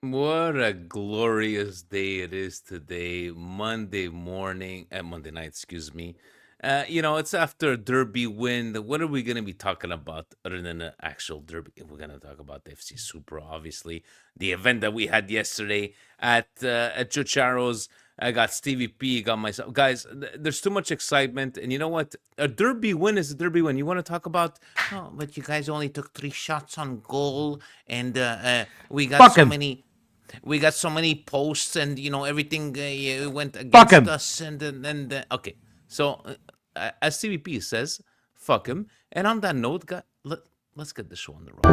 What a glorious day it is today, Monday morning, Monday night, excuse me. It's after a Derby win. What are we going to be talking about other than the actual Derby? We're going to talk about the FC Super, obviously. The event that we had yesterday at Chocharo's. I got Stevie P, got myself. Guys, there's too much excitement. And you know what? A Derby win is a Derby win. You want to talk about, oh, but you guys only took 3 shots on goal. And we got Fuck so him. many posts and everything went Fuck against him. us and okay, so as CVP says, fuck him. And on that note, let's get the show on the road.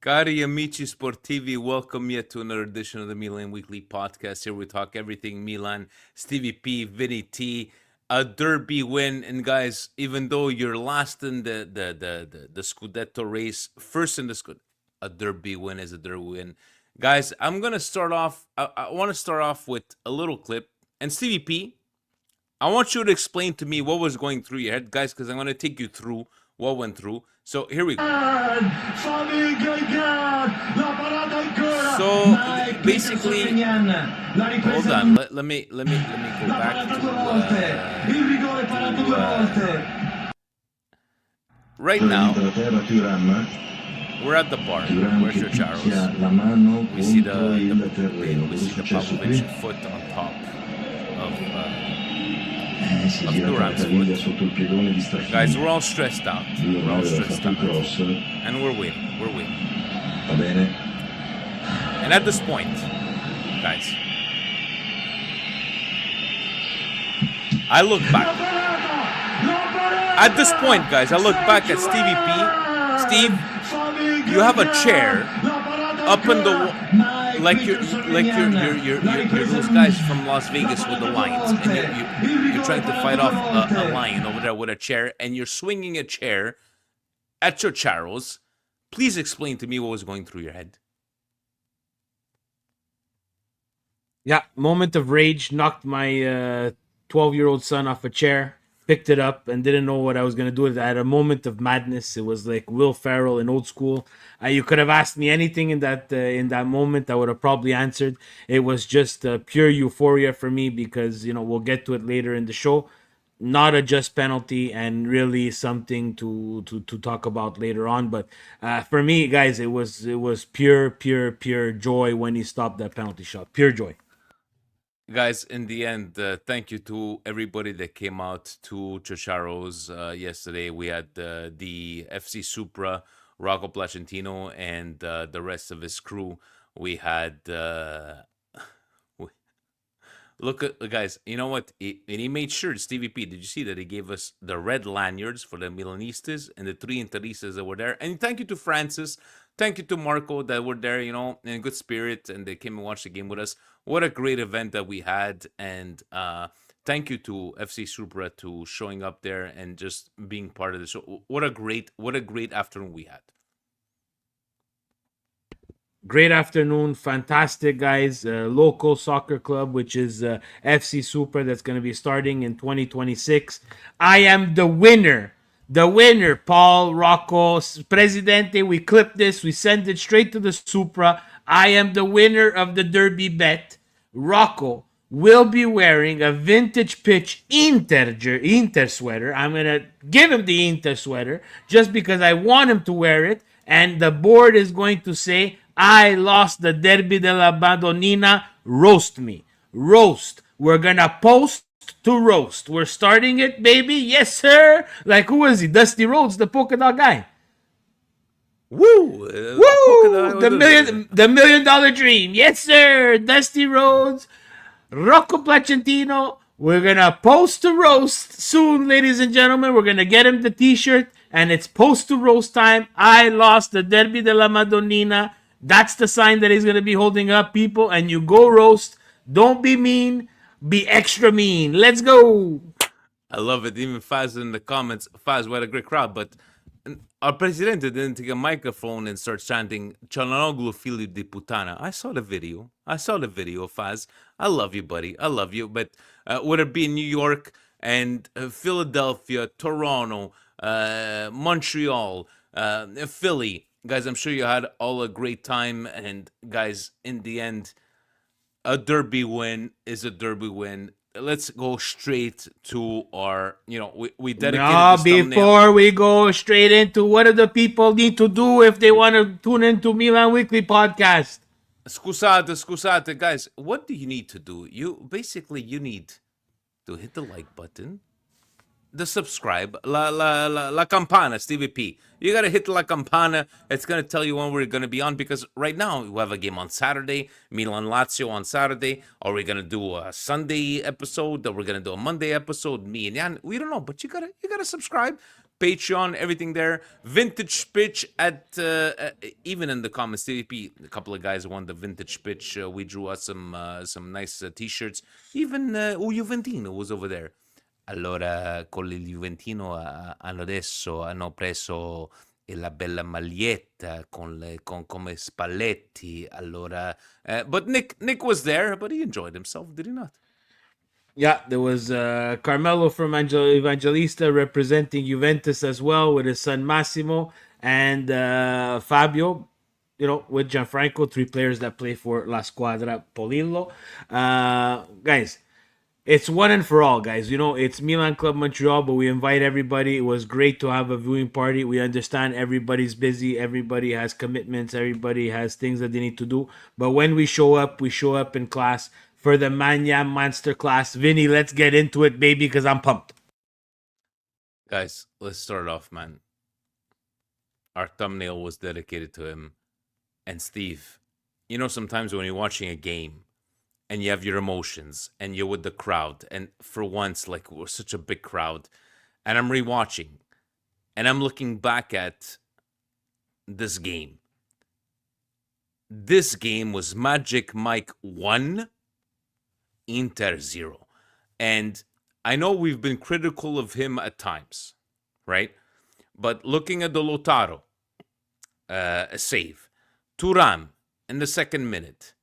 Cari amici sportivi, welcome yet to another edition of the Milan Weekly Podcast. Here we talk everything Milan, Stevie P, Vinny T, a Derby win. And guys, even though you're last in the Scudetto race, first in the Scudetto, a Derby win is a Derby win. Guys, I'm going to start off, I want to start off with a little clip. And Stevie P, I want you to explain to me what was going through your head, guys, because I'm going to take you through what went through. So here we go. So basically, hold on. Let me go back to right now. We're at the bar. Where's your Charles? We see the Pavlovich foot on top of Duran's foot. Guys, we're all stressed out. And we're waiting. And at this point, guys, I look back. At this point, guys, I look back at Stevie P. Steve, you have a chair up in the like you're those guys from Las Vegas with the lions, and you're trying to fight off a lion over there with a chair, and you're swinging a chair at your charros. Please explain to me what was going through your head. Yeah, moment of rage. Knocked my 12-year-old son off a chair. Picked it up and didn't know what I was going to do with it. I had a moment of madness. It was like Will Ferrell in Old School. You could have asked me anything in that moment. I would have probably answered. It was just pure euphoria for me because, we'll get to it later in the show. Not a just penalty and really something to talk about later on. But for me, guys, it was pure joy when he stopped that penalty shot. Pure joy. Guys, in the end, thank you to everybody that came out to Chocharo's yesterday. We had the FC Supra, Rocco Placentino, and the rest of his crew. We had look at guys. You know what? And he made sure. Stevie P, did you see that he gave us the red lanyards for the Milanistas and the 3 Interistas that were there? And thank you to Francis. Thank you to Marco that were there, in good spirit, and they came and watched the game with us. What a great event that we had, and thank you to FC Supra to showing up there and just being part of the show. What a great afternoon we had. Great afternoon, fantastic guys. Local soccer club, which is FC Super, that's going to be starting in 2026. I am the winner. The winner, Paul Rocco Presidente. We clip this, we send it straight to the Supra. I am the winner of the Derby bet. Rocco will be wearing a vintage pitch Inter sweater. I'm going to give him the Inter sweater just because I want him to wear it. And the board is going to say, I lost the Derby Della Madonnina. Roast me. Roast. We're gonna post to roast. We're starting it, baby. Yes, sir. Like, who is he? Dusty Rhodes, the polka dot guy. Woo! Polka Woo! dot. The million dollar dream. Yes, sir. Dusty Rhodes, Rocco Placentino. We're gonna post to roast soon, ladies and gentlemen. We're gonna get him the t-shirt, and it's post to roast time. I lost the Derby della Madonnina. That's the sign that he's gonna be holding up, people. And you go roast. Don't be mean. Be extra mean. Let's go. I love it. Even Faz in the comments. Faz, what a great crowd. But our presidente didn't take a microphone and start chanting Cialanoglu fili di putana. I saw the video. Faz. I love you, buddy. I love you. But whether it be in New York and Philadelphia, Toronto, Montreal, Philly, guys, I'm sure you had all a great time. And guys, in the end, a derby win is a derby win. Let's go straight to our, we dedicated Now, this thumbnail. before we go straight into what do the people need to do if they want to tune into Milan Weekly Podcast? Scusate, guys. What do you need to do? You need to hit the like button, the subscribe, la campana, Stevie P. You gotta hit la campana. It's gonna tell you when we're gonna be on, because right now we have a game on Saturday, Milan Lazio on Saturday. Are we gonna do a Sunday episode? Are we gonna do a Monday episode? Me and Jan, we don't know, but you gotta subscribe. Patreon, everything there. Vintage pitch at even in the comments, TVP. A couple of guys won the vintage pitch. We drew us some nice t-shirts. Even Juventino was over there. Allora, con il Juventino hanno preso la bella maglietta con come spalletti. Allora, but Nick was there, but he enjoyed himself, did he not? Yeah, there was Carmelo from Evangelista representing Juventus as well with his son Massimo, and Fabio, with Gianfranco, 3 players that play for La Squadra Polillo. Guys, it's one and for all, guys. It's Milan Club Montreal, but we invite everybody. It was great to have a viewing party. We understand everybody's busy. Everybody has commitments. Everybody has things that they need to do. But when we show up in class for the Maignan Masterclass. Vinny, let's get into it, baby, because I'm pumped. Guys, let's start off, man. Our thumbnail was dedicated to him. And Steve, sometimes when you're watching a game, and you have your emotions, and you're with the crowd, and for once, like, we're such a big crowd, and I'm rewatching, and I'm looking back at this game. This game was Magic Mike 1, Inter 0. And I know we've been critical of him at times, right? But looking at the Lautaro save, Thuram in the second minute,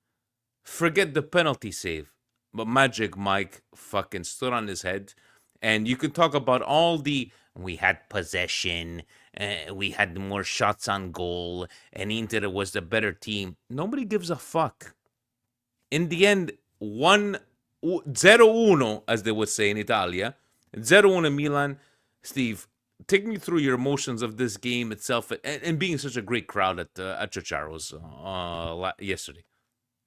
forget the penalty save, but Magic Mike fucking stood on his head. And you can talk about we had possession, we had more shots on goal, and Inter was the better team. Nobody gives a fuck. In the end, 0-1, as they would say in Italia, 0-1 Milan. Steve, take me through your emotions of this game itself, and being such a great crowd at Ciociaro's yesterday.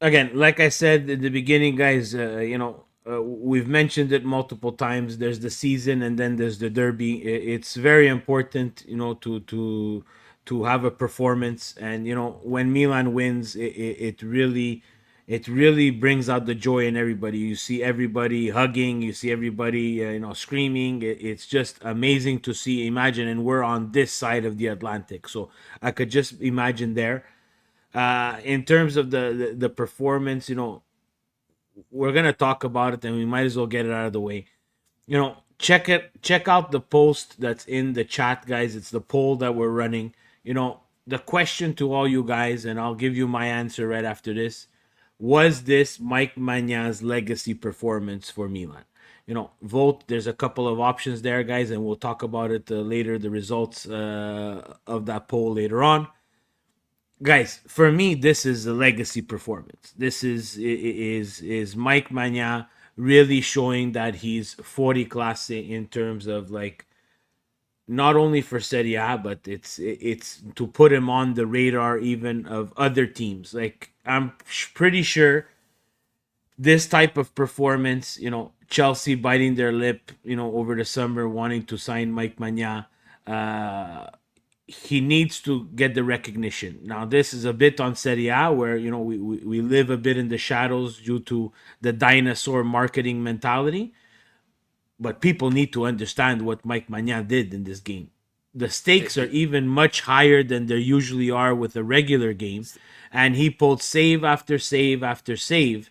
Again, like I said in the beginning, guys, we've mentioned it multiple times. There's the season, and then there's the derby. It's very important, to have a performance. And when Milan wins, it really brings out the joy in everybody. You see everybody hugging. You see everybody, screaming. It's just amazing to see. Imagine, and we're on this side of the Atlantic, so I could just imagine there. In terms of the performance, we're gonna talk about it, and we might as well get it out of the way. Check out the post that's in the chat, guys. It's the poll that we're running. The question to all you guys, and I'll give you my answer right after this. Was this Mike Maignan's legacy performance for Milan? Vote. There's a couple of options there, guys, and we'll talk about it later. The results of that poll later on. Guys, for me, this is a legacy performance. This is Mike Maignan really showing that he's 40 classe in terms of, like, not only for Serie A, but it's to put him on the radar even of other teams. Like I'm pretty sure this type of performance, Chelsea biting their lip, over the summer wanting to sign Mike Maignan, uh, he needs to get the recognition. Now, this is a bit on Serie A where, we live a bit in the shadows due to the dinosaur marketing mentality. But people need to understand what Mike Maignan did in this game. The stakes are even much higher than there usually are with a regular game. And he pulled save after save after save.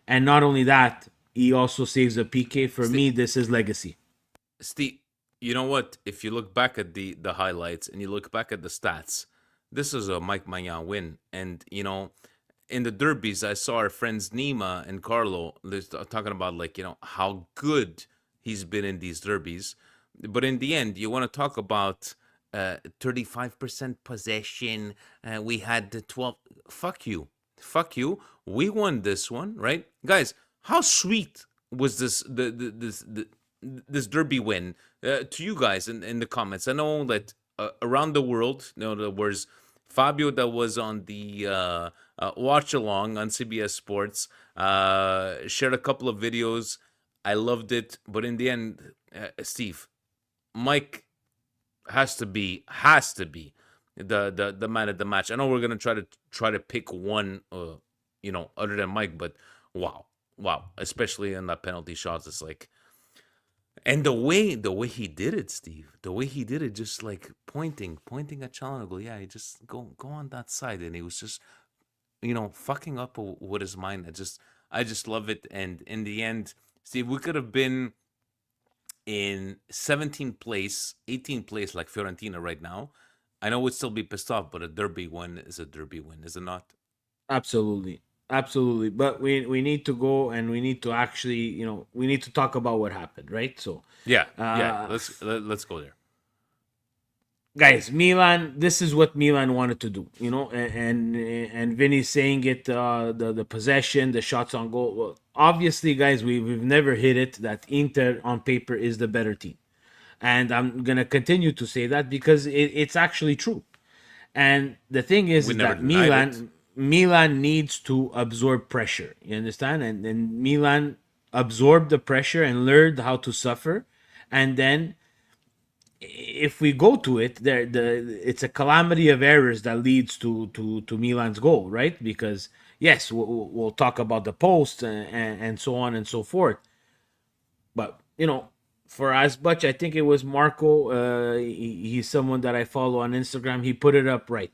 And not only that, he also saves a PK. For me, this is legacy. Steve, you know what? If you look back at the highlights and you look back at the stats, this is a Mike Maignan win. And in the derbies, I saw our friends Nima and Carlo talking about how good he's been in these derbies. But in the end, you want to talk about 35% possession. We had the 12. Fuck you. Fuck you. We won this one, right? Guys, how sweet was this derby win to you guys in the comments? I know that around the world, there was Fabio that was on the watch along on CBS Sports, shared a couple of videos. I loved it, but in the end, Steve, Mike has to be the man of the match. I know we're gonna try to pick one, other than Mike, but wow, especially in that penalty shots, it's like, and the way he did it, Steve, the way he did it, just like pointing at Chalanoglu, yeah, he just go on that side, and he was just fucking up with his mind. I just love it, and in the end, Steve, we could have been in 17th place, 18th place like Fiorentina right now. I know we'd still be pissed off, but a derby win is a derby win, is it not? Absolutely. Absolutely. But we need to go and we need to actually, we need to talk about what happened, right? So, Yeah, uh, let's go there. guys, Milan, this is what Milan wanted to do, and Vinny's saying it, the possession, the shots on goal. Well, obviously, guys, we've never hit it that Inter on paper is the better team. And I'm going to continue to say that because it's actually true. And the thing We is never that denied it. Milan needs to absorb pressure. You understand? And Milan absorbed the pressure and learned how to suffer. And then if we go to it, it's a calamity of errors that leads to Milan's goal, right? Because yes, we'll talk about the post and so on and so forth. But for as much, I think it was Marco. He's someone that I follow on Instagram. He put it up right.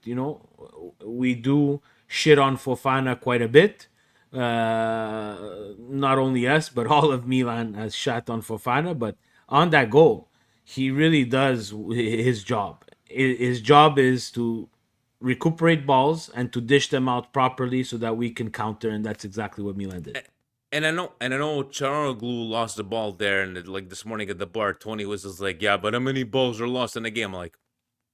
We do shit on Fofana quite a bit. Not only us, but all of Milan has shot on Fofana. But on that goal, he really does his job. His job is to recuperate balls and to dish them out properly so that we can counter, and that's exactly what Milan did. And I know Charanoglu lost the ball there, and like this morning at the bar, Tony was just like, "Yeah, but how many balls are lost in a game?" I'm like,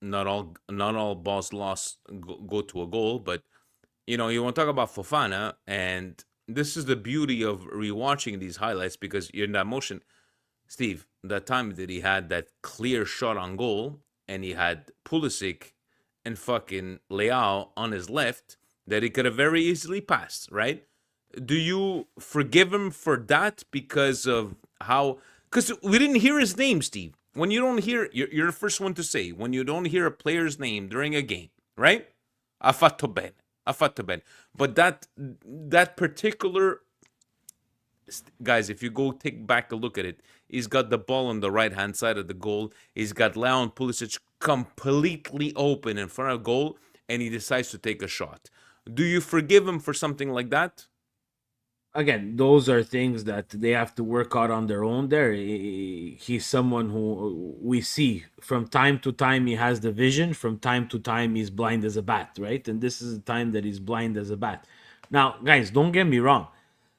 not all balls lost go to a goal, but you want to talk about Fofana, and this is the beauty of rewatching these highlights because you're in that motion. Steve, that time that he had that clear shot on goal, and he had Pulisic and fucking Leao on his left that he could have very easily passed, right? Do you forgive him for that because of how? Because we didn't hear his name, Steve. When you don't hear, you're the first one to say when you don't hear a player's name during a game, right? Ha fatto bene, ha fatto bene. But that particular guys, if you go take back a look at it, he's got the ball on the right hand side of the goal. He's got Leon Pulisic completely open in front of goal, and he decides to take a shot. Do you forgive him for something like that? Again, those are things that they have to work out on their own. There, he's someone who we see from time to time. He has the vision. From time to time, he's blind as a bat, right? And this is the time that he's blind as a bat. Now, guys, don't get me wrong.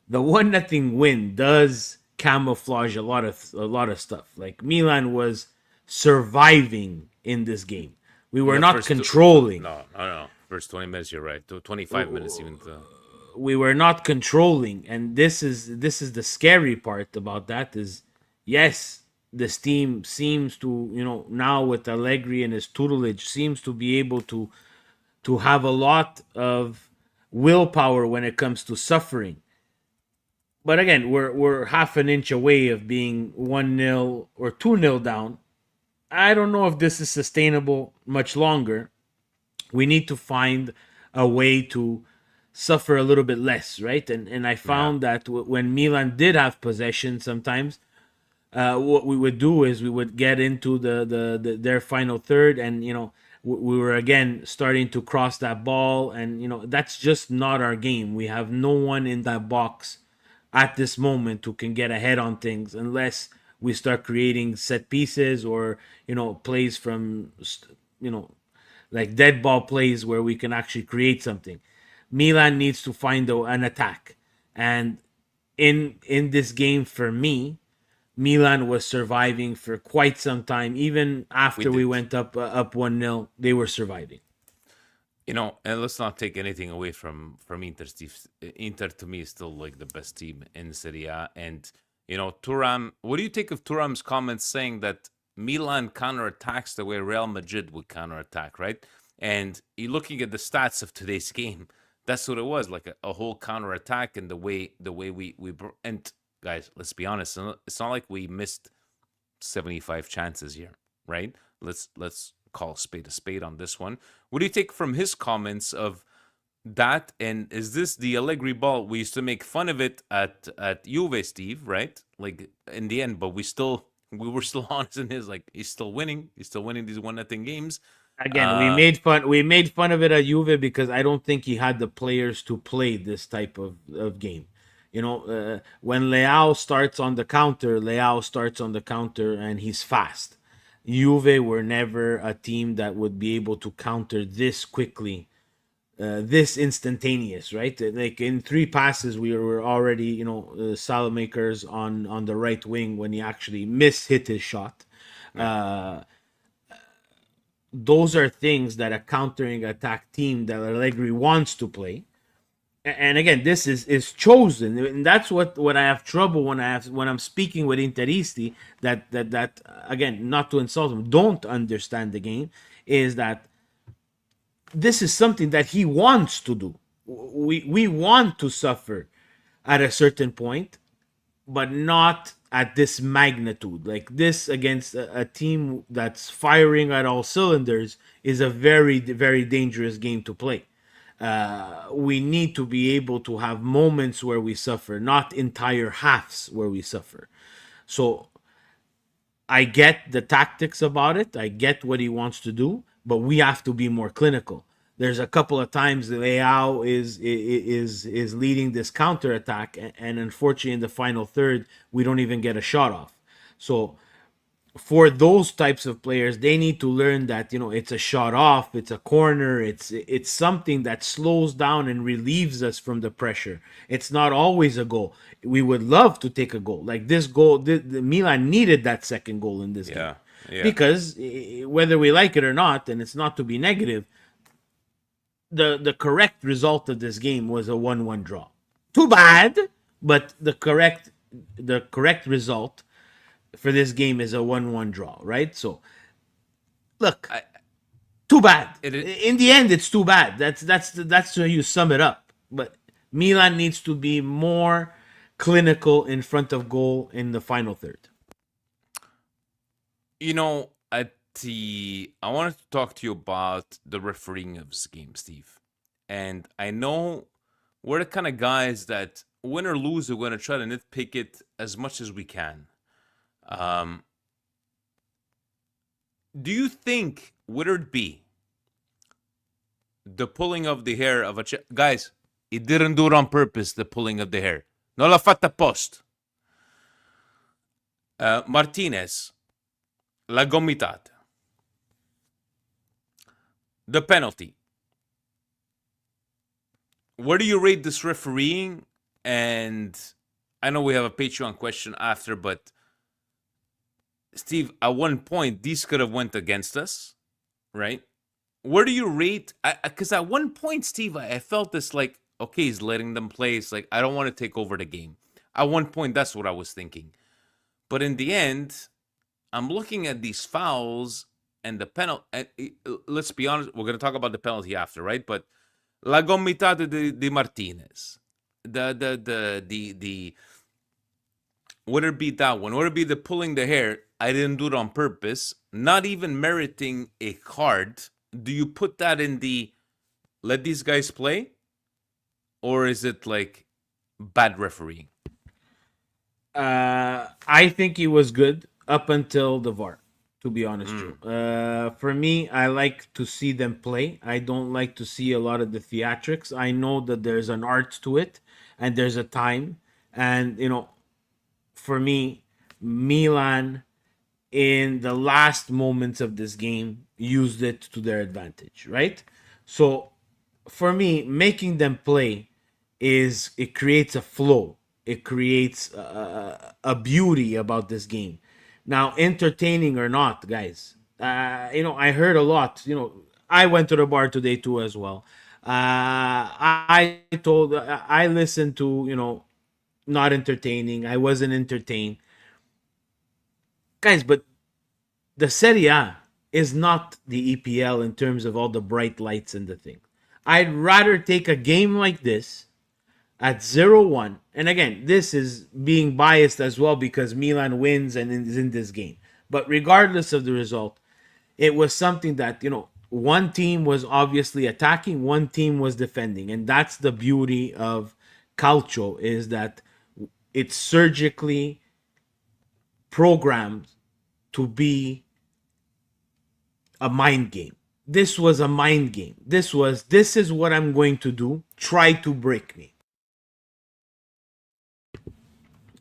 The 1-0 win does camouflage a lot of stuff. Like Milan was surviving in this game. We were Yeah, not first controlling. no. First 20 minutes, you're right. 25 minutes even. We were not controlling, and this is the scary part about that is, yes, this team seems to, now with Allegri and his tutelage, seems to be able to have a lot of willpower when it comes to suffering. But again, we're half an inch away of being 1-0 or 2-0 down. I don't know if this is sustainable much longer. We need to find a way to suffer a little bit less, right? And I Yeah. found that when Milan did have possession, sometimes what we would do is we would get into their final third, and we were again starting to cross that ball, and that's just not our game. We have no one in that box at this moment who can get ahead on things unless we start creating set pieces or plays from like dead ball plays where we can actually create something. Milan needs to find an attack, and in this game for me, Milan was surviving for quite some time. Even We after we did. went up 1-0, they were surviving. And let's not take anything away from Inter, Steve. Inter to me is still like the best team in Serie A. And Thuram. What do you take of Thuram's comments saying that Milan counterattacks the way Real Madrid would counterattack, right? And you looking at the stats of today's game, that's what it was, like a whole counterattack, and the way and guys, let's be honest, it's not like we missed 75 chances here, right? Let's call a spade on this one. What do you take from his comments of that? And is this the Allegri ball? We used to make fun of it at Juve, Steve, right? Like in the end, but we were still honest in his, like, he's still winning. He's still winning these 1-0 games. Again, we Uh made fun. We made fun of it at Juve because I don't think he had the players to play this type of game. When Leao starts on the counter, Leao starts on the counter and he's fast. Juve were never a team that would be able to counter this quickly, this instantaneous, right? Like in 3 passes, we were already, Salamakers on the right wing when he actually hit his shot. yeah. Those are things that a countering attack team that Allegri wants to play. And again, this is chosen, and that's what I have trouble when I'm speaking with Interisti that again, not to insult them, don't understand the game, is that this is something that he wants to do. We want to suffer at a certain point, but not at this magnitude. Like this against a team that's firing at all cylinders is a very, very dangerous game to play. We need to be able to have moments where we suffer, not entire halves where we suffer. So I get the tactics about it. I get what he wants to do, but we have to be more clinical. There's a couple of times that Leao is leading this counter attack, and unfortunately, in the final third, we don't even get a shot off. So for those types of players, they need to learn that it's a shot off, it's a corner, it's something that slows down and relieves us from the pressure. It's not always a goal. We would love to take a goal like this goal. The Milan needed that second goal in this game Yeah. Yeah. because whether we like it or not, and it's not to be negative, the correct result of this game was a 1-1 draw. Too bad, but the correct result for this game is a 1-1 draw, right? So, look, I too bad. it In the end, it's too bad. That's how you sum it up. But Milan needs to be more clinical in front of goal in the final third. at the I wanted to talk to you about the refereeing of this game, Steve. And I know we're the kind of guys that win or lose, we're going to try to nitpick it as much as we can. Um, do you think, would it be the pulling of the hair of guys? He didn't do it on purpose. The pulling of the hair, non l'ha fatta apposta. Martinez, la gomitata, the penalty. Where do you rate this refereeing? And I know we have a Patreon question after, but Steve, at one point, these could have went against us, right? Where do you rate? Because at one point, Steve, I felt this like, okay, he's letting them play. It's like, I don't want to take over the game. At one point, that's what I was thinking. But in the end, I'm looking at these fouls and the penalty. Let's be honest, we're going to talk about the penalty after, right? But La Gomitata de Martinez, the would it be that one? Would it be the pulling the hair? I didn't do it on purpose. Not even meriting a card. Do you put that in the let these guys play? Or is it like bad refereeing? I think he was good up until the VAR. To be honest, Joe. For me, I like to see them play. I don't like to see a lot of the theatrics. I know that there's an art to it, and there's a time, and for me, Milan in the last moments of this game used it to their advantage, right? So for me, making them play it creates a flow. It creates a beauty about this game. Now, entertaining or not, guys, I heard a lot. I went to the bar today too as well. I listened to not entertaining. I wasn't entertained, guys. But the Serie A is not the EPL in terms of all the bright lights and the thing. I'd rather take a game like this at 0-1. And again, this is being biased as well because Milan wins and is in this game. But regardless of the result, it was something that, one team was obviously attacking, one team was defending. And that's the beauty of Calcio, is that it's surgically programmed to be a mind game. This was a mind game. This is what I'm going to do. Try to break me.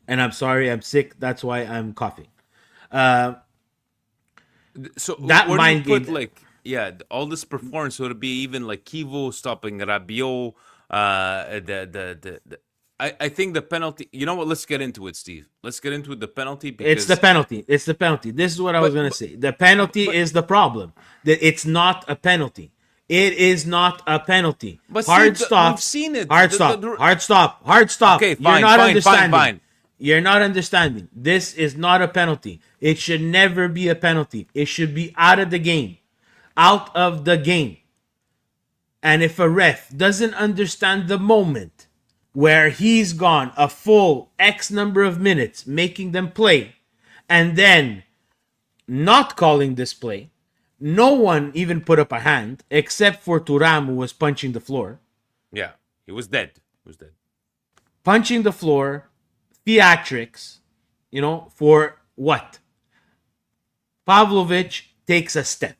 And I'm sorry, I'm sick. That's why I'm coughing. So That where do you mind put game. all this performance? Would it be even like Kivo stopping Rabiot? I think the penalty. You know what? Let's get into it, Steve. Let's get into the penalty It's the because. penalty. It's the penalty. This is what I was But gonna but say. The penalty but is the problem. That it's not a penalty. It is not a penalty. but Hard Steve, we've stop. seen it. Hard stop. Hard stop. Hard stop. Okay, You're fine, not fine, fine, understanding. fine. You're not understanding. This is not a penalty. It should never be a penalty. It should be out of the game. Out of the game. And if a ref doesn't understand the moment where he's gone a full X number of minutes making them play and then not calling this play, no one even put up a hand except for Turam, who was punching the floor. Yeah, he was dead. He was dead. Punching the floor, theatrics, for what? Pavlovic takes a step.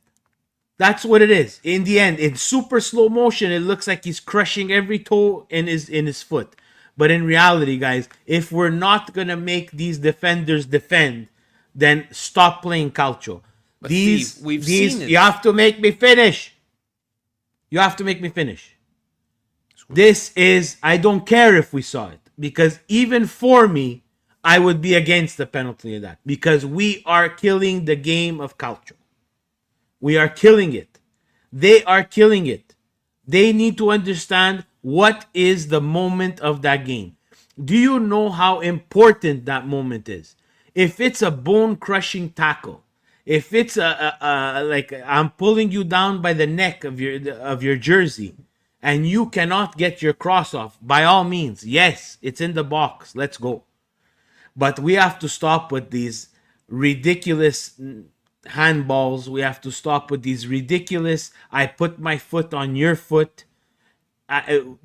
That's what it is. In the end, in super slow motion, it looks like he's crushing every toe in his foot. But in reality, guys, if we're not gonna make these defenders defend, then stop playing calcio. But Steve, we've seen You it. have to make me finish. You have to make me finish. This is, I don't care if we saw it, because even for me, I would be against the penalty of that, because we are killing the game of calcio. We are killing it. They are killing it. They need to understand what is the moment of that game. Do you know how important that moment is? If it's a bone-crushing tackle, if it's like I'm pulling you down by the neck of your jersey, and you cannot get your cross off, by all means, yes, it's in the box. Let's go. But we have to stop with these ridiculous handballs. We have to stop with these ridiculous, I put my foot on your foot. The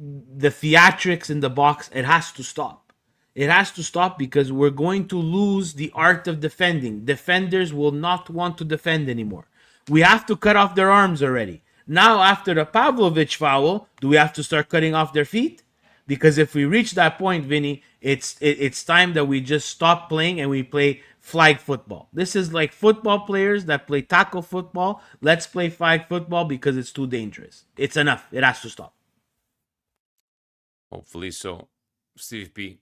theatrics in the box, it has to stop. It has to stop because we're going to lose the art of defending. Defenders will not want to defend anymore. We have to cut off their arms already. Now, after the Pavlovic foul, do we have to start cutting off their feet? Because if we reach that point, Vinny, it's time that we just stop playing and we play flag football. This is like football players that play tackle football. Let's play flag football because it's too dangerous. It's enough. It has to stop. Hopefully so. Steve P,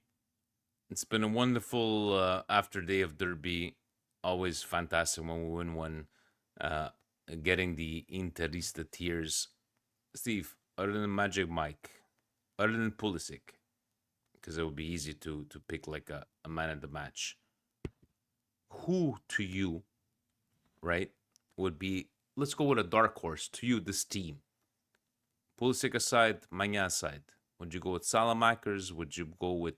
it's been a wonderful after day of Derby. Always fantastic when we win one. Getting the Interista tears. Steve, other than Magic Mike, other than Pulisic, because it would be easy to pick like a man of the match. Who to you right, would be, let's go with a dark horse to you, this team. Pulisic aside, Maignan aside, would you go with Salamakers? Would you go with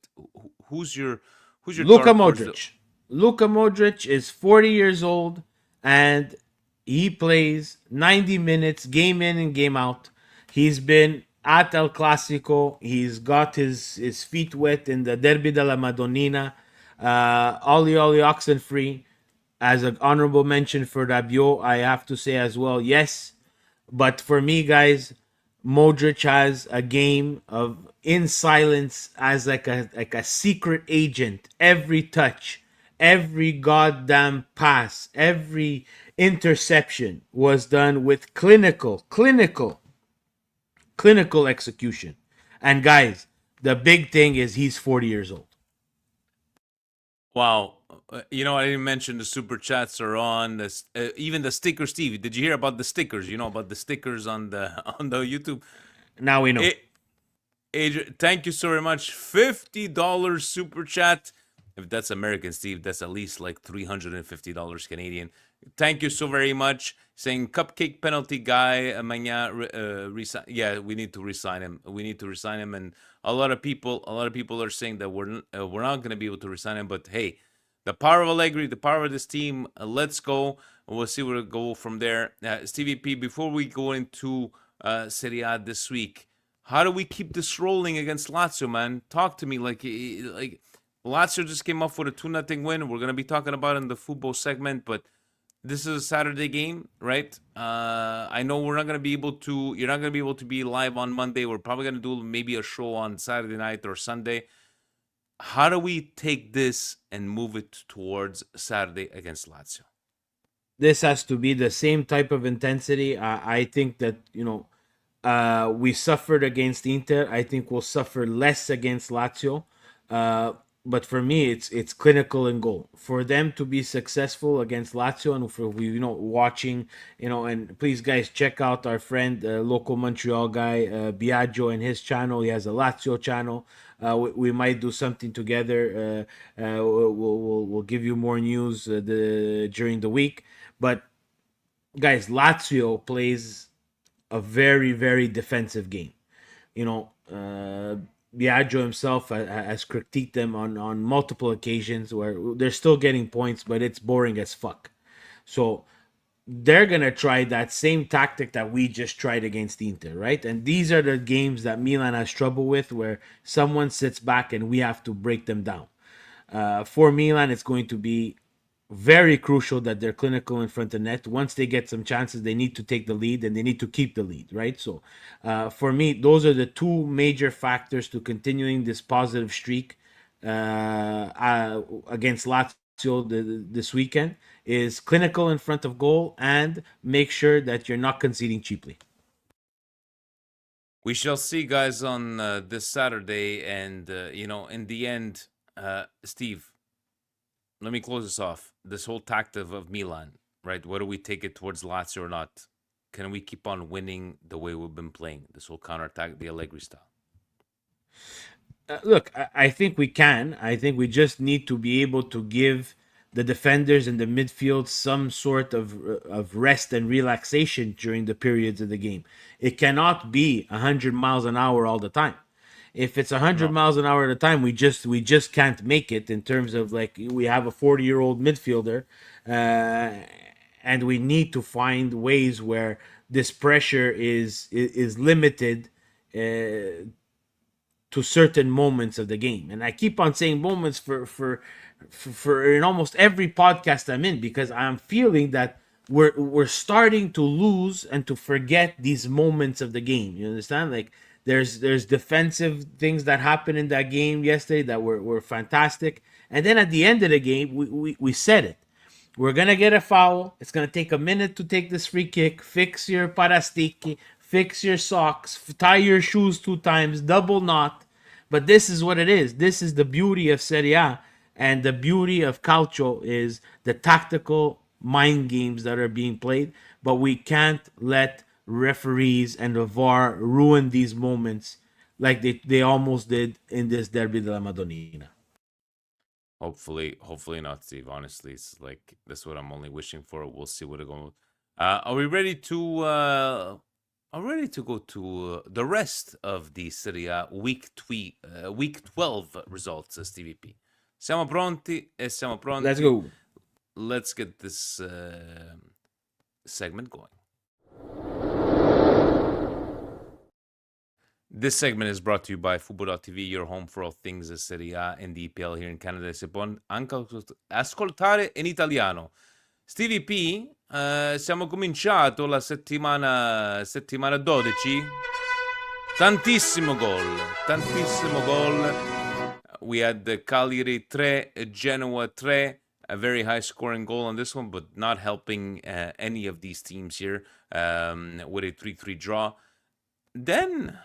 who's your Luka dark horse? Modric. Luka Modric is 40 years old and he plays 90 minutes game in and game out. He's been at El Clasico. He's got his feet wet in the Derby Della Madonnina. Oli oxen free. As an honorable mention for Rabiot, I have to say as well, yes. But for me, guys, Modric has a game of in silence as like a secret agent. Every touch, every goddamn pass, every interception was done with clinical execution. And guys, the big thing is he's 40 years old. Wow. I didn't mention the super chats are on. Even the stickers, Steve. Did you hear about the stickers? You know about the stickers on the on the YouTube. Now we know. Adrian, thank you so very much. $50 super chat. If that's American, Steve, that's at least like $350 Canadian. Thank you so very much. Saying cupcake penalty guy, Maignan, yeah, we need to resign him. We need to resign him, and a lot of people are saying that we're not going to be able to resign him. But hey, the power of Allegri, the power of this team. Let's go. We'll see where we go from there. Stevie P, before we go into Serie A this week, how do we keep this rolling against Lazio, man? Talk to me. Like Lazio just came off with a 2-0 win. We're gonna be talking about it in the football segment, but this is a Saturday game, right? I know we're not gonna be able to. You're not gonna be able to be live on Monday. We're probably gonna do maybe a show on Saturday night or Sunday. How do we take this and move it towards Saturday against Lazio? This has to be the same type of intensity. I think that we suffered against Inter. I think we'll suffer less against Lazio. But for me, it's clinical and goal for them to be successful against Lazio, and for watching, and please guys check out our friend local Montreal guy Biagio and his channel. He has a Lazio channel. We might do something together. We'll give you more news during the week. But guys, Lazio plays a very, very defensive game. Biagio himself has critiqued them on multiple occasions where they're still getting points, but it's boring as fuck. So they're going to try that same tactic that we just tried against Inter, right? And these are the games that Milan has trouble with, where someone sits back and we have to break them down. For Milan, it's going to be very crucial that they're clinical in front of net. Once they get some chances, they need to take the lead and they need to keep the lead, right? So for me, those are the two major factors to continuing this positive streak against Lazio this weekend is clinical in front of goal and make sure that you're not conceding cheaply. We shall see, guys, on this Saturday. And, in the end, Steve, let me close this off. This whole tactic of Milan, right? Whether we take it towards Lazio or not, can we keep on winning the way we've been playing? This whole counterattack, the Allegri style. Look, I think we can. I think we just need to be able to give the defenders in the midfield some sort of rest and relaxation during the periods of the game. It cannot be 100 miles an hour all the time. If it's 100 miles an hour at a time, we just can't make it in terms of like we have a 40-year-old midfielder, and we need to find ways where this pressure is limited to certain moments of the game. And I keep on saying moments for in almost every podcast I'm in, because I'm feeling that we're starting to lose and to forget these moments of the game. You understand? Like there's defensive things that happened in that game yesterday that were fantastic. And then at the end of the game, we said it. We're going to get a foul. It's going to take a minute to take this free kick. Fix your parastiki. Fix your socks. Tie your shoes 2 times. Double knot. But this is what it is. This is the beauty of Serie A. And the beauty of Calcio is the tactical mind games that are being played. But we can't let referees and the VAR ruin these moments like they almost did in this Derby Della Madonnina. Hopefully not, Steve. Honestly, it's like that's what I'm only wishing for. We'll see what it goes. Are we ready to? Are we ready to go to the rest of the Serie A week 12 results, TVP? Siamo pronti e siamo Let's pronti. go. Let's get this segment going. This segment is brought to you by Fubo.tv, your home for all things Serie A and the EPL here in Canada. Si può anche ascoltare in italiano. Stevie P, siamo cominciato la settimana 12. Tantissimo gol. We had the Cagliari 3, Genoa 3, a very high scoring goal on this one, but not helping any of these teams here with a 3-3 draw. Then,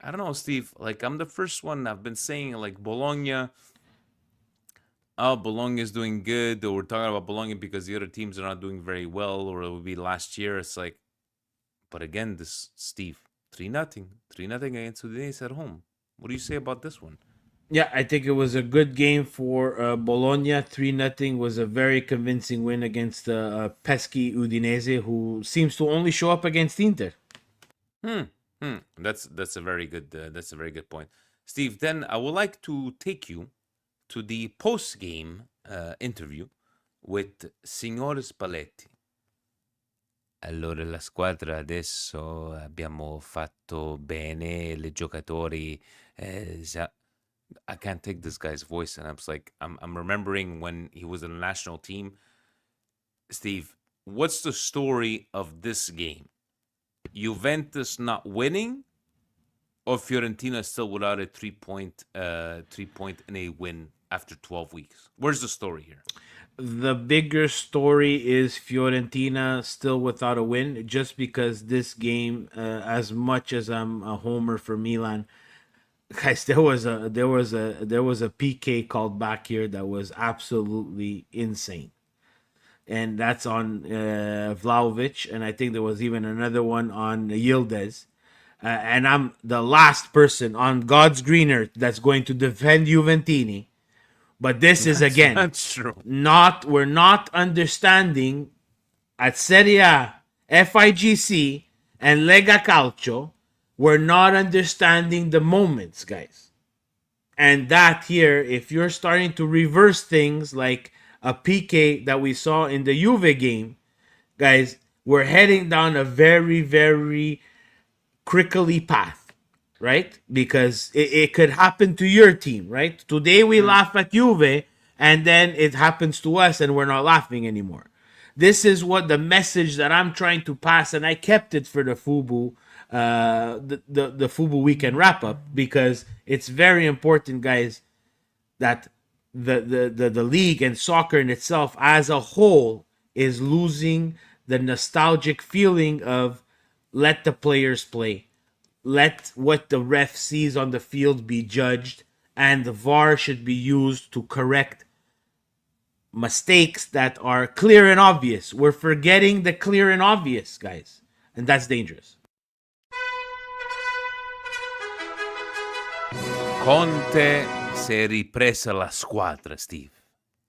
I don't know, Steve, like I'm the first one. I've been saying like Bologna. Oh, Bologna is doing good. Or we're talking about Bologna because the other teams are not doing very well, or it would be last year. It's like, but again, this Steve, 3-0 against Udinese at home. What do you say about this one? Yeah, I think it was a good game for Bologna. 3-0 was a very convincing win against pesky Udinese, who seems to only show up against Inter. That's a very good point, Steve. Then I would like to take you to the post-game interview with Signor Spalletti. Allora, la squadra adesso abbiamo fatto bene, i giocatori. I can't take this guy's voice, and I'm remembering when he was in the national team. Steve, what's the story of this game? Juventus not winning, or Fiorentina still without a 3-point in a win after 12 weeks? Where's the story here? The bigger story is Fiorentina still without a win, just because this game, as much as I'm a homer for Milan, guys, there was a PK called back here that was absolutely insane, and that's on Vlahovic, and I think there was even another one on Yildiz. And I'm the last person on God's green earth that's going to defend Juventini. But this is, again, that's true. We're not understanding at Serie A, FIGC, and Lega Calcio. We're not understanding the moments, guys. And that here, if you're starting to reverse things like a PK that we saw in the Juve game, guys, we're heading down a very, very crickly path. Right? Because it could happen to your team, right? Today we laugh at Juve, and then it happens to us, and we're not laughing anymore. This is what the message that I'm trying to pass, and I kept it for the Fubu, the Fubu weekend wrap up, because it's very important, guys, that the league and soccer in itself as a whole is losing the nostalgic feeling of let the players play. Let what the ref sees on the field be judged, and the VAR should be used to correct mistakes that are clear and obvious. We're forgetting the clear and obvious, guys, and that's dangerous. Conte si è ripresa la squadra, Steve.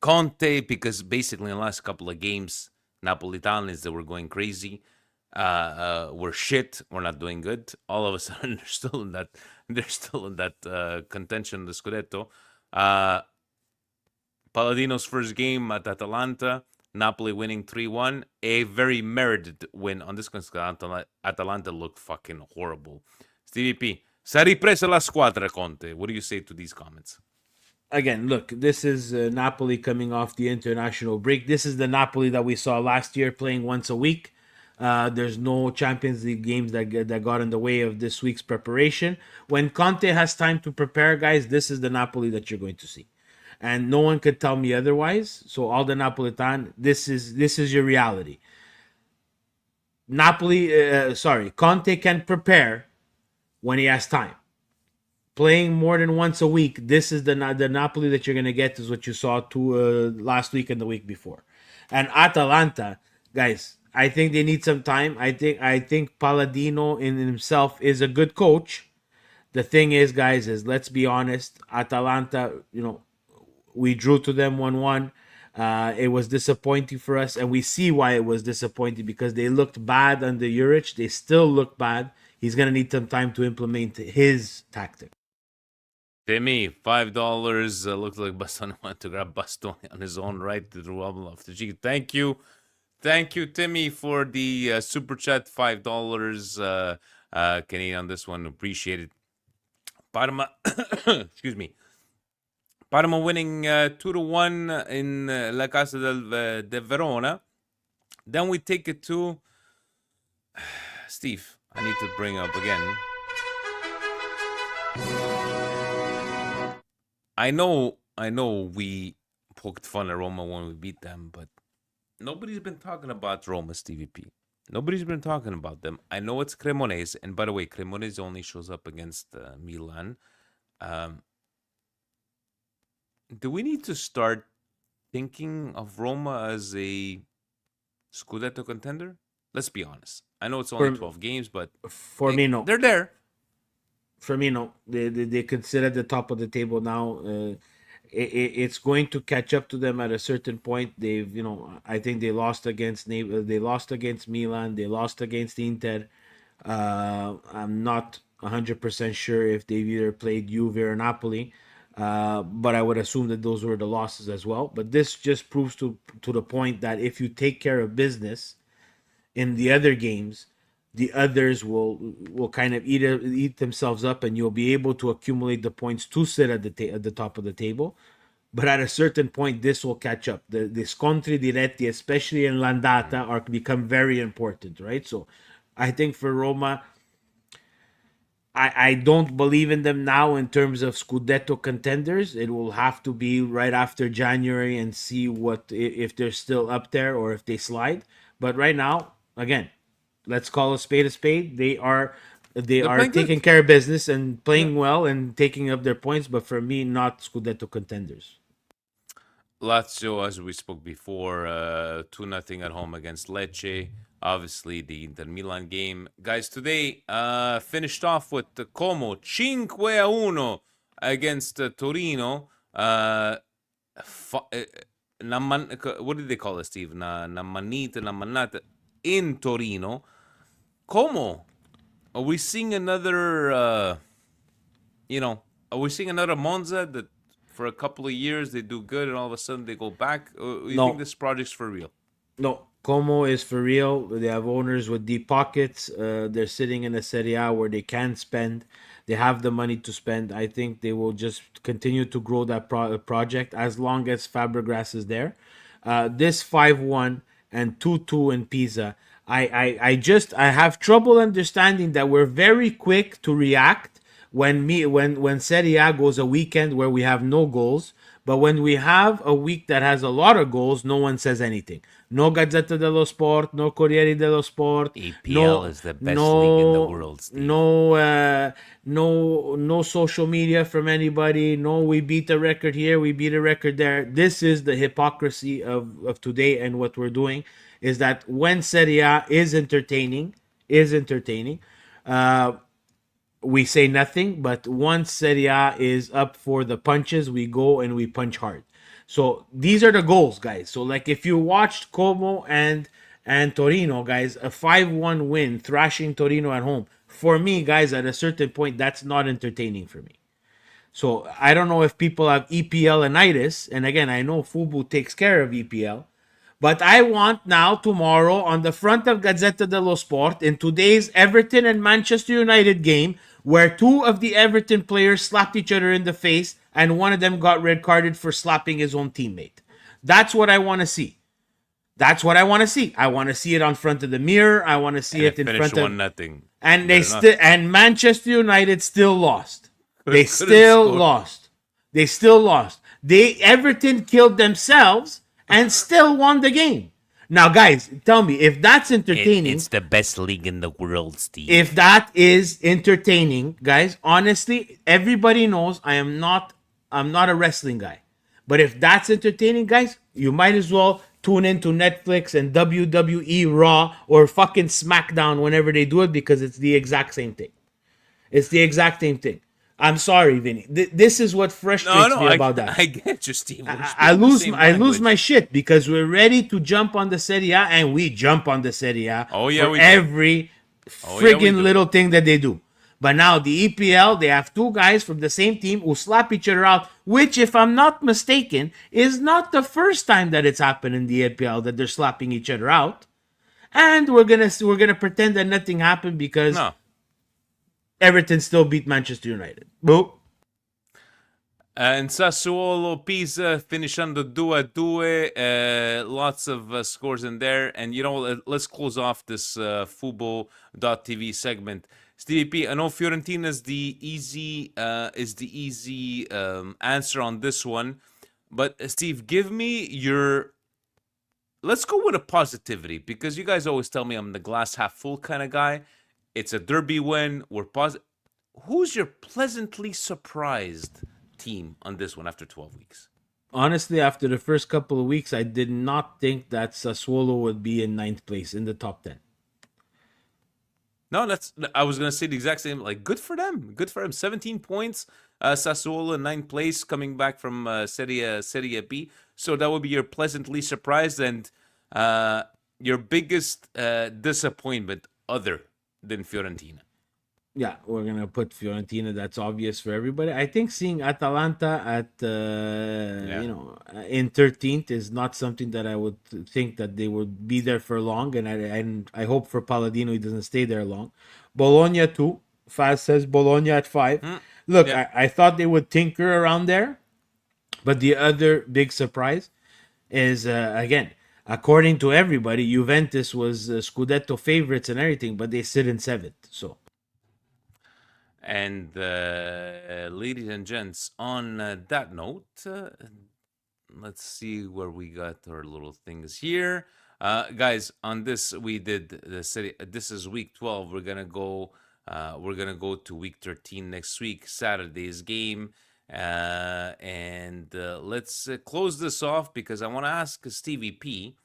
Conte, because basically in the last couple of games, Napolitans, they were going crazy. We're shit. We're not doing good. All of a sudden, they're still in that contention, the Scudetto. Palladino's first game at Atalanta, Napoli winning 3-1. A very merited win on this one. Atalanta looked fucking horrible. Stevie P, si è ripresa la squadra, Conte. What do you say to these comments? Again, look, this is Napoli coming off the international break. This is the Napoli that we saw last year playing once a week. There's no Champions League games that got in the way of this week's preparation. When Conte has time to prepare, guys, this is the Napoli that you're going to see. And no one could tell me otherwise. So all the Napolitan, this is your reality. Conte can prepare when he has time. Playing more than once a week, this is the Napoli that you're going to get, is what you saw last week and the week before. And Atalanta, guys, I think they need some time. I think Palladino in himself is a good coach. The thing is, guys, let's be honest. Atalanta, We drew to them 1-1. It was disappointing for us, and we see why it was disappointing, because they looked bad under Juric. They still look bad. He's going to need some time to implement his tactic. Timmy, $5. Looked like Bastoni wanted to grab Bastoni on his own right to the wobble off the cheek. Thank you. Thank you, Timmy, for the super chat. $5 Canadian on this one. Appreciate it. Parma, excuse me. Parma winning 2-1 in La Casa de Verona. Then we take it to Steve. I need to bring up again. I know we poked fun at Roma when we beat them, but nobody's been talking about Roma, Stevie P. Nobody's been talking about them. I know it's Cremonese, and by the way, Cremonese only shows up against Milan. Do we need to start thinking of Roma as a Scudetto contender? Let's be honest. I know it's only 12 games, but for me, no. They're there. For me, no. They consider the top of the table now. It's going to catch up to them at a certain point. They've, I think they lost against Milan, they lost against Inter. I'm not 100% sure if they've either played Juve or Napoli, but I would assume that those were the losses as well. But this just proves to the point that if you take care of business in the other games, the others will kind of eat themselves up, and you'll be able to accumulate the points to sit at the top of the table. But at a certain point, this will catch up. The scontri diretti, especially in Landata, are become very important, right? So I think for Roma, I don't believe in them now in terms of Scudetto contenders. It will have to be right after January and see if they're still up there or if they slide. But right now, again, let's call a spade a spade. They are taking care of business and playing well and taking up their points, but for me, not Scudetto contenders. Lazio, as we spoke before, 2-0 at home against Lecce. Obviously, the Inter Milan game. Guys, today finished off with Como 5-1 against Torino. What did they call it, Steve? Namannata in Torino. Como, are we seeing another, are we seeing another Monza that for a couple of years they do good and all of a sudden they go back? Or you think this project's for real? No, Como is for real. They have owners with deep pockets. They're sitting in a Serie A where they can spend. They have the money to spend. I think they will just continue to grow that project as long as Fabregas is there. This 5-1 and 2-2 in Pisa, I have trouble understanding that we're very quick to react when Serie A goes a weekend where we have no goals, but when we have a week that has a lot of goals, no one says anything. No Gazzetta dello Sport, no Corriere dello Sport. EPL is the best league in the world, Steve. No social media from anybody. No, we beat a record here, we beat a record there. This is the hypocrisy of today, and what we're doing is that when Serie A is entertaining, we say nothing, but once Serie A is up for the punches, we go and we punch hard. So these are the goals, guys. So like if you watched Como and Torino, guys, a 5-1 win, thrashing Torino at home. For me, guys, at a certain point, that's not entertaining for me. So I don't know if people have EPL-initis, and again, I know Fubu takes care of EPL, but I want now, tomorrow, on the front of Gazzetta dello Sport, in today's Everton and Manchester United game, where two of the Everton players slapped each other in the face and one of them got red carded for slapping his own teammate. That's what I want to see. That's what I want to see. I want to see it on front of the mirror. I want to see it in front of... 1-0. And and Manchester United still lost. They still lost. Everton killed themselves and still won the game. Now, guys, tell me, if that's entertaining... It's the best league in the world, Steve. If that is entertaining, guys, honestly, everybody knows I'm not a wrestling guy. But if that's entertaining, guys, you might as well tune into Netflix and WWE Raw or fucking SmackDown whenever they do it, because it's the exact same thing. I'm sorry, Vinny. This is what No, frustrates no, me about that. I get you, Steve. We're I speaking the lose same I lose my language. shit because we're ready to jump on the Serie A, and we jump on the Serie A Oh yeah, for we do. every Oh yeah, we friggin' do. little thing that they do. But now the EPL, they have two guys from the same team who slap each other out, which, if I'm not mistaken, is not the first time that it's happened in the EPL that they're slapping each other out. And we're gonna pretend that nothing happened because No. Everton still beat Manchester United. Boop. And Sassuolo Pisa finish on the 2-2. Lots of scores in there. And you know, let's close off this Fubo.tv segment. Stevie P, I know Fiorentina is the easy answer on this one. But Steve, give me your. Let's go with a positivity because you guys always tell me I'm the glass half full kind of guy. It's a derby win. We're positive. Who's your pleasantly surprised team on this one after 12 weeks? Honestly, after the first couple of weeks, I did not think that Sassuolo would be in ninth place in the top 10. No, I was gonna say the exact same. Like, good for them. Good for them. 17 points. Sassuolo in ninth place, coming back from Serie B. So that would be your pleasantly surprised and your biggest disappointment, other than Fiorentina. Yeah, we're gonna put Fiorentina. That's obvious for everybody. I think seeing Atalanta at in 13th is not something that I would think that they would be there for long, and I hope for Palladino he doesn't stay there long. Bologna too. Faz says Bologna at 5. Look, Yeah. I thought they would tinker around there, but the other big surprise is again, according to everybody, Juventus was Scudetto favorites and everything, but they sit in 7th. So. And ladies and gents, on that note, let's see where we got our little things here. Guys, on this we did the city. This is week 12. We're gonna go. We're gonna go to week 13 next week, Saturday's game. And let's close this off because I want to ask Stevie P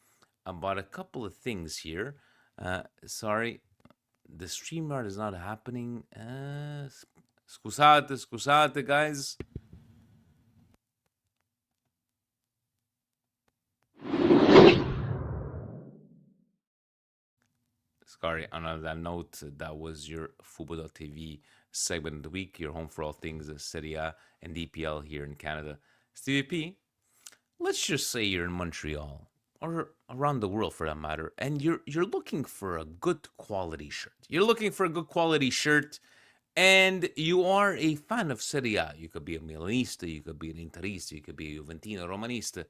about a couple of things here. Sorry, the StreamYard is not happening. Scusate, guys. Sorry, on that note, that was your Fubo.tv segment of the week, your home for all things Serie A and EPL here in Canada. Stevie P, let's just say you're in Montreal or around the world for that matter, and you're looking for a good quality shirt. You're looking for a good quality shirt, and you are a fan of Serie A. You could be a Milanista, you could be an Interista, you could be a Juventino Romanista.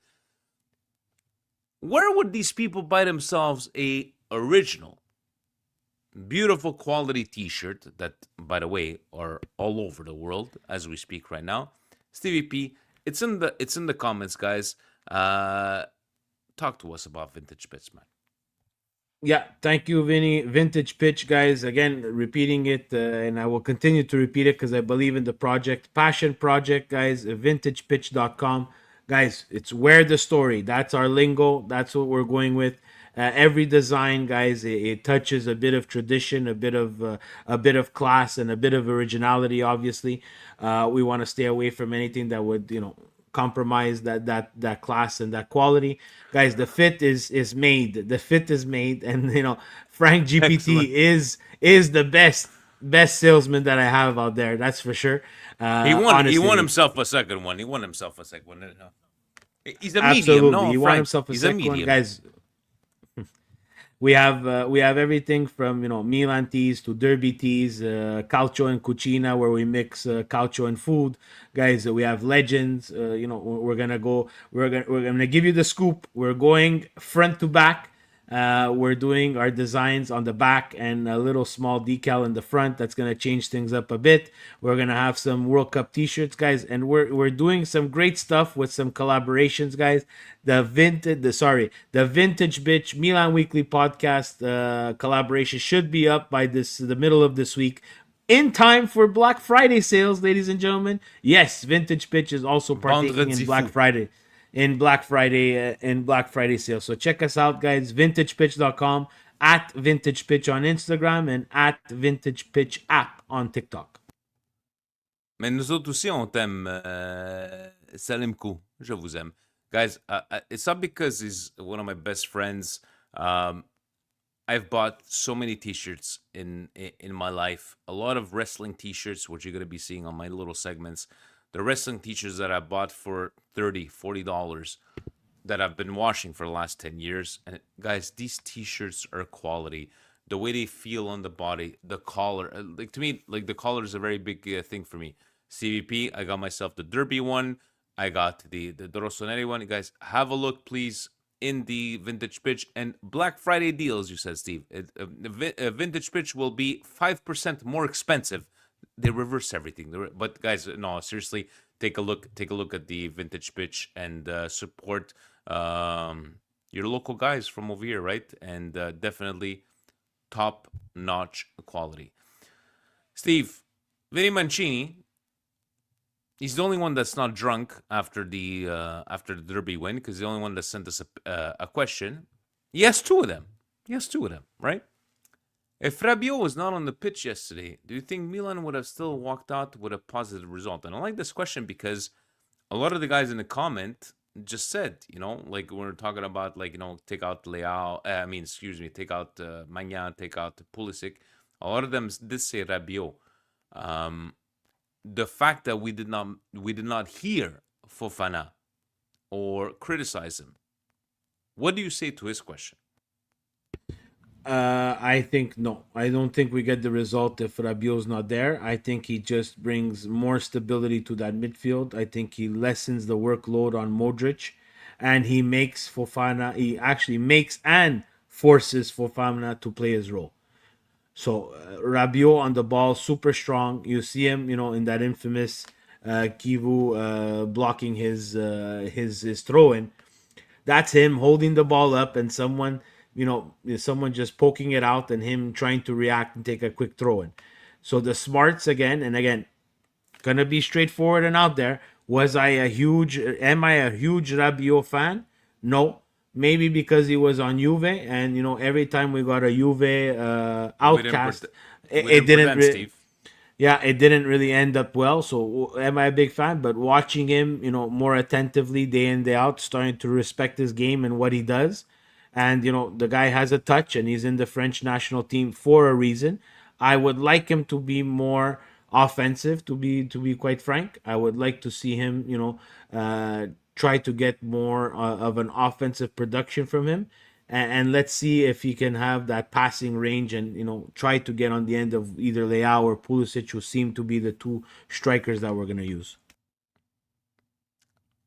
Where would these people buy themselves a original, beautiful quality T-shirt that, by the way, are all over the world as we speak right now? Stevie P, it's in the comments, guys. Talk to us about Vintage Bits, man. Yeah, thank you, Vinny. Vintage Pitch, guys. Again, repeating it, and I will continue to repeat it because I believe in the project. Passion project, guys. VintagePitch.com. Guys, it's where the story. That's our lingo. That's what we're going with. Every design, guys, it touches a bit of tradition, a bit of class, and a bit of originality. Obviously, we want to stay away from anything that would, compromise that class and that quality. Guys, the fit is made. The fit is made, and Frank GPT is the best salesman that I have out there. That's for sure. He won. Honestly, He won himself a second one. No. He's a medium. absolutely. No, He won Frank. himself a He's a second one, medium. guys. We have everything from Milan teas to Derby teas, calcio and cucina, where we mix calcio and food, guys. We have legends. We're gonna give you the scoop. We're going front to back. We're doing our designs on the back and a little small decal in the front. That's gonna change things up a bit. We're gonna have some World Cup T-shirts, guys, and we're doing some great stuff with some collaborations, guys. The Vintage Bitch Milan Weekly Podcast collaboration should be up by the middle of this week, in time for Black Friday sales, ladies and gentlemen. Yes, Vintage Bitch is also partaking in Black Friday. Black Friday sale. So check us out, guys. VintagePitch.com, at VintagePitch on Instagram, and at VintagePitch app on TikTok. Mais nous autres aussi, on t'aime. Salimkou. Je vous aime. Guys, it's not because he's one of my best friends. Um, I've bought so many t-shirts in my life. A lot of wrestling t-shirts, which you're going to be seeing on my little segments. The wrestling t-shirts that I bought for $30, $40 that I've been washing for the last 10 years. And guys, these t-shirts are quality. The way they feel on the body, the collar, like to me, like the collar is a very big thing for me. CVP, I got myself the Derby one. I got the Rossoneri one. Guys, have a look, please, in the vintage pitch and Black Friday deals. You said, Steve, vintage pitch will be 5% more expensive. They reverse everything. But guys, no, seriously, take a look. Take a look at the vintage pitch and support your local guys from over here, right? And definitely top notch quality. Steve, Vinny Mancini, he's the only one that's not drunk after the Derby win because the only one that sent us a question. He has two of them. He has two of them, right? If Rabiot was not on the pitch yesterday, do you think Milan would have still walked out with a positive result? And I like this question because a lot of the guys in the comment just said, like when we're talking about, like, take out Leao, excuse me, take out Maignan, take out Pulisic. A lot of them did say Rabiot. The fact that we did not hear Fofana or criticize him. What do you say to his question? I think no. I don't think we get the result if Rabiot's not there. I think he just brings more stability to that midfield. I think he lessens the workload on Modric, and he makes Fofana. He actually makes and forces Fofana to play his role. So Rabiot on the ball, super strong. You see him, in that infamous Kivu blocking his throw in. That's him holding the ball up and someone just poking it out and him trying to react and take a quick throw in. So the smarts again and again, gonna be straightforward and out there. Am I a huge Rabiot fan? No. Maybe because he was on Juve, and every time we got a Juve We didn't outcast, pret- it, we it didn't didn't. pretend, Steve. Yeah, it didn't really end up well. So am I a big fan? But watching him, more attentively day in day out, starting to respect his game and what he does, and the guy has a touch, and he's in the French national team for a reason. I would like him to be more offensive. To be quite frank, I would like to see him, try to get more of an offensive production from him, and let's see if he can have that passing range and try to get on the end of either Leao or Pulisic, who seem to be the two strikers that we're gonna use.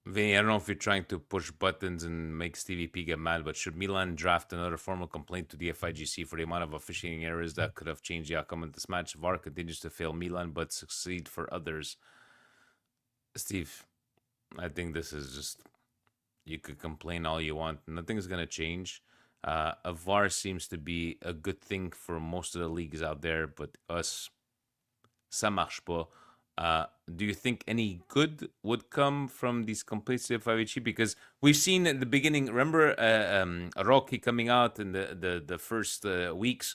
Vinny, I don't know if you're trying to push buttons and make Stevie P get mad, but should Milan draft another formal complaint to the FIGC for the amount of officiating errors that could have changed the outcome of this match? VAR continues to fail Milan but succeed for others. Steve, I think this is just, you could complain all you want. Nothing's going to change. A VAR seems to be a good thing for most of the leagues out there, but us, ça marche pas. Do you think any good would come from these complaints to FIVC? Because we've seen at the beginning, remember Rocky coming out in the first weeks?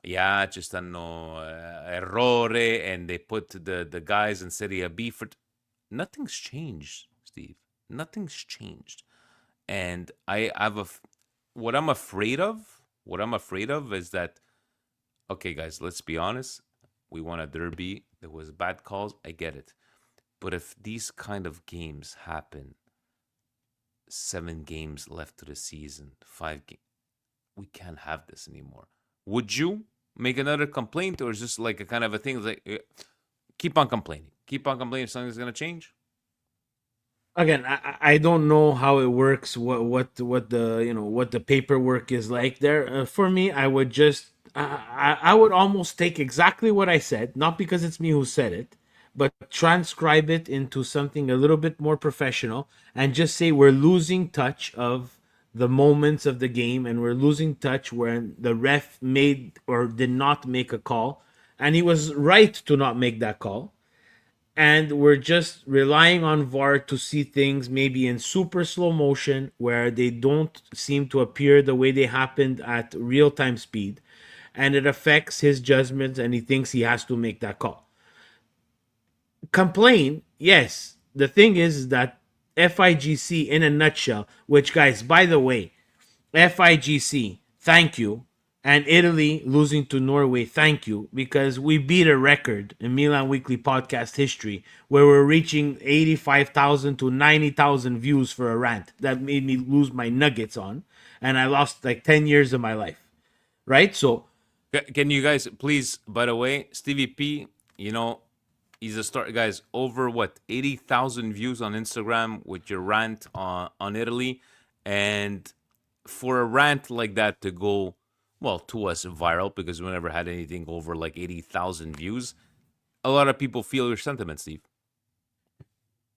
Yeah, just hanno errore, and they put the guys in Serie B for. Nothing's changed, Steve. Nothing's changed. And I have what I'm afraid of. What I'm afraid of is that, okay, guys, let's be honest. We won a derby. There was bad calls. I get it. But if these kind of games happen, 7 games left to the season, 5 games, we can't have this anymore. Would you make another complaint, or is this like a kind of a thing like keep on complaining, keep on complaining, something's gonna change? Again, I don't know how it works. What the paperwork is like there. For me, I would just I would almost take exactly what I said, not because it's me who said it, but transcribe it into something a little bit more professional, and just say we're losing touch of the moments of the game, and we're losing touch when the ref made or did not make a call, and he was right to not make that call, and we're just relying on VAR to see things maybe in super slow motion where they don't seem to appear the way they happened at real time speed, and it affects his judgment and he thinks he has to make that call. complain, yes. The thing is that FIGC in a nutshell, which, guys, by the way, FIGC, thank you. And Italy losing to Norway, thank you, because we beat a record in Milan Weekly Podcast history where we're reaching 85,000 to 90,000 views for a rant. That made me lose my nuggets on, and I lost like 10 years of my life, right? So, Can you guys please, by the way, Stevie P, he's a start, guys, over what, 80,000 views on Instagram with your rant on Italy. And for a rant like that to go, well, to us viral, because we never had anything over like 80,000 views, a lot of people feel your sentiment, Steve.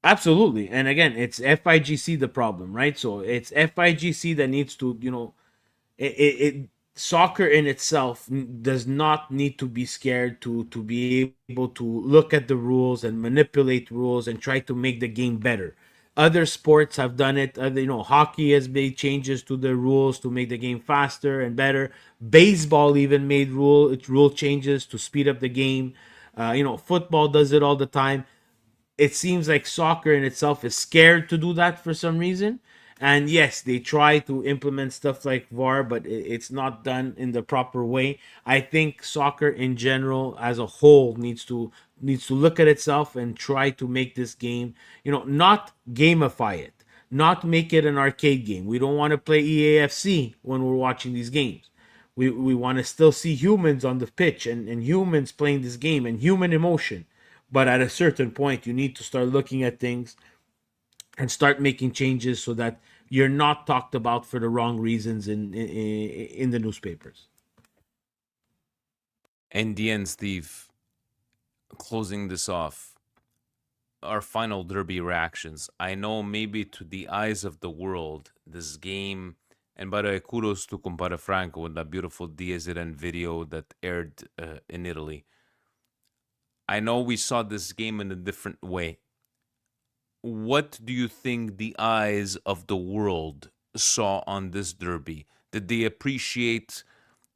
absolutely. And again, it's FIGC the problem, right? So, it's FIGC that needs to, soccer in itself does not need to be scared to be able to look at the rules and manipulate rules and try to make the game better. Other sports have done it. Hockey has made changes to the rules to make the game faster and better. Baseball even made rule changes to speed up the game. Football does it all the time. It seems like soccer in itself is scared to do that for some reason. And yes, they try to implement stuff like VAR, but it's not done in the proper way. I think soccer in general, as a whole, needs to look at itself and try to make this game, not gamify it, not make it an arcade game. We don't want to play EAFC when we're watching these games. We want to still see humans on the pitch and humans playing this game and human emotion. But at a certain point, you need to start looking at things and start making changes so that you're not talked about for the wrong reasons in the newspapers. And the end, Steve, closing this off, our final derby reactions. I know maybe to the eyes of the world, this game, and by the way, kudos to Compare Franco with that beautiful Diaz Iran video that aired in Italy. I know we saw this game in a different way. What do you think the eyes of the world saw on this derby? Did they appreciate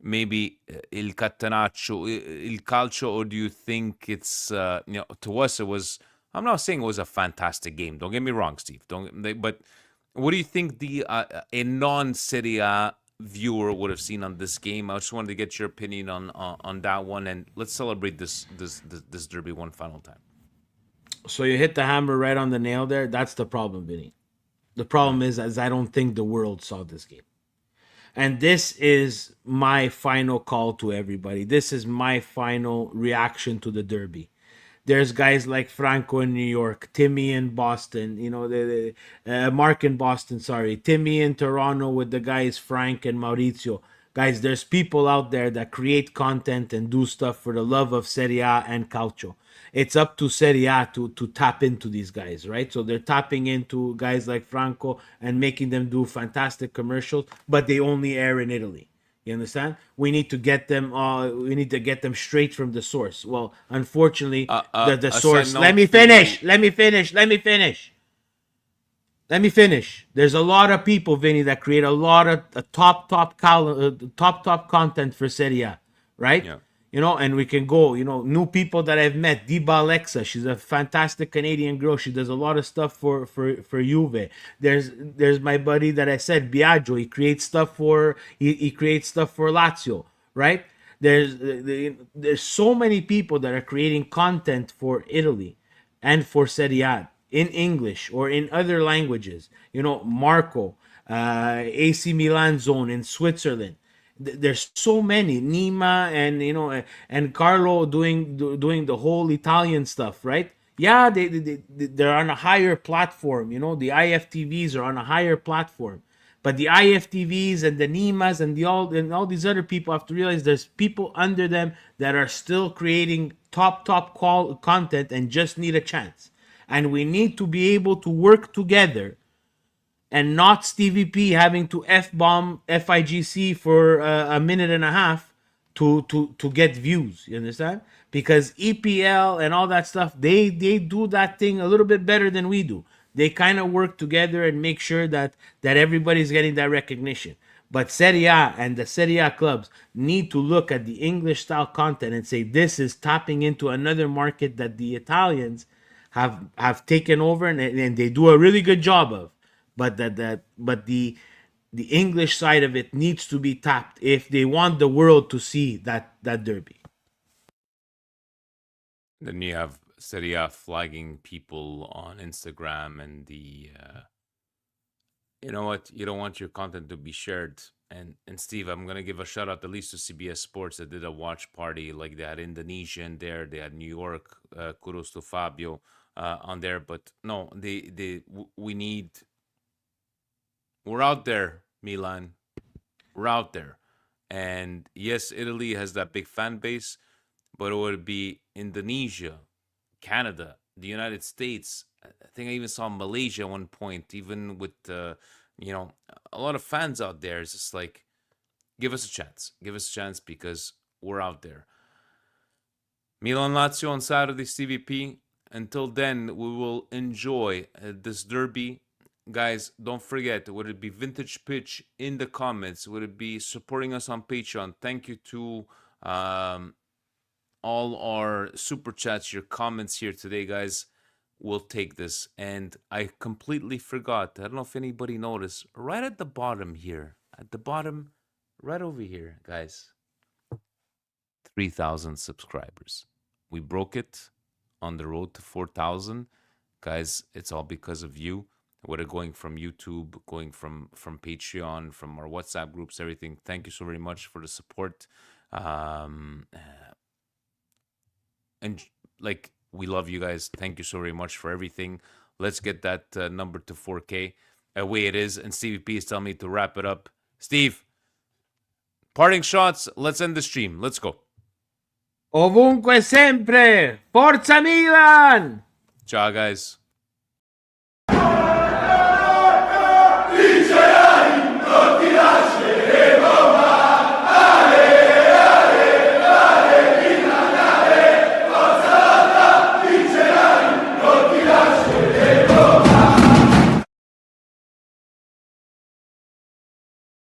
maybe il catenaccio, il calcio, or do you think it's to us it was? I'm not saying it was a fantastic game. Don't get me wrong, Steve. But what do you think the a non-Serie A viewer would have seen on this game? I just wanted to get your opinion on that one, and let's celebrate this derby one final time. So you hit the hammer right on the nail there. That's the problem, Vinny. The problem is I don't think the world saw this game. And this is my final call to everybody. This is my final reaction to the derby. There's guys like Franco in New York, Timmy in Boston, Mark in Boston, sorry, Timmy in Toronto with the guys Frank and Maurizio. Guys, there's people out there that create content and do stuff for the love of Serie A and Calcio. It's up to Serie A to tap into these guys, right? So they're tapping into guys like Franco and making them do fantastic commercials, but they only air in Italy. You understand? We need to get them. We need to get them straight from the source. Well, unfortunately, the source. Let me finish. Let me finish. Let me finish. Let me finish. There's a lot of people, Vinny, that create a lot of top content for Serie A, right? Yeah. And we can go, new people that I've met. Diba Alexa, she's a fantastic Canadian girl. She does a lot of stuff for Juve. There's my buddy that I said, Biagio. He creates stuff for Lazio, right? There's so many people that are creating content for Italy and for Serie A in English or in other languages. Marco, AC Milan zone in Switzerland. There's so many, Nima and Carlo doing the whole Italian stuff, right? Yeah, they're on a higher platform. The IFTVs are on a higher platform, but the IFTVs and the Nimas and all these other people have to realize there's people under them that are still creating top content and just need a chance, and we need to be able to work together. And not Stevie P having to F-bomb FIGC for a minute and a half to get views. You understand? Because EPL and all that stuff, they do that thing a little bit better than we do. They kind of work together and make sure that everybody's getting that recognition. But Serie A and the Serie A clubs need to look at the English style content and say this is tapping into another market that the Italians have taken over, and they do a really good job of. But the English side of it needs to be tapped if they want the world to see that derby. Then you have Serie A flagging people on Instagram, and you know what? You don't want your content to be shared. And Steve, I'm gonna give a shout out at least to CBS Sports that did a watch party. Like they had Indonesia in there, they had New York. Kudos to Fabio on there. But no, we need. We're out there, Milan. We're out there, and yes, Italy has that big fan base, but it would be Indonesia, Canada, the United States. I think I even saw Malaysia at one point, even with a lot of fans out there. It's just like, give us a chance. Give us a chance because we're out there. Milan Lazio on Saturday, CVP. Until then, we will enjoy this derby. Guys, don't forget, would it be Vintage Pitch in the comments? Would it be supporting us on Patreon? Thank you to all our super chats, your comments here today, guys. We'll take this. And I completely forgot. I don't know if anybody noticed. Right at the bottom here. At the bottom, right over here, guys. 3,000 subscribers. We broke it on the road to 4,000. Guys, it's all because of you. Whether going from YouTube, going from Patreon, from our WhatsApp groups, everything. Thank you so very much for the support. And like, we love you guys. Thank you so very much for everything. Let's get that number to 4K. Away it is. And Stevie P is telling me to wrap it up. Steve, parting shots. Let's end the stream. Let's go. Ovunque sempre. Forza Milan! Ciao, guys.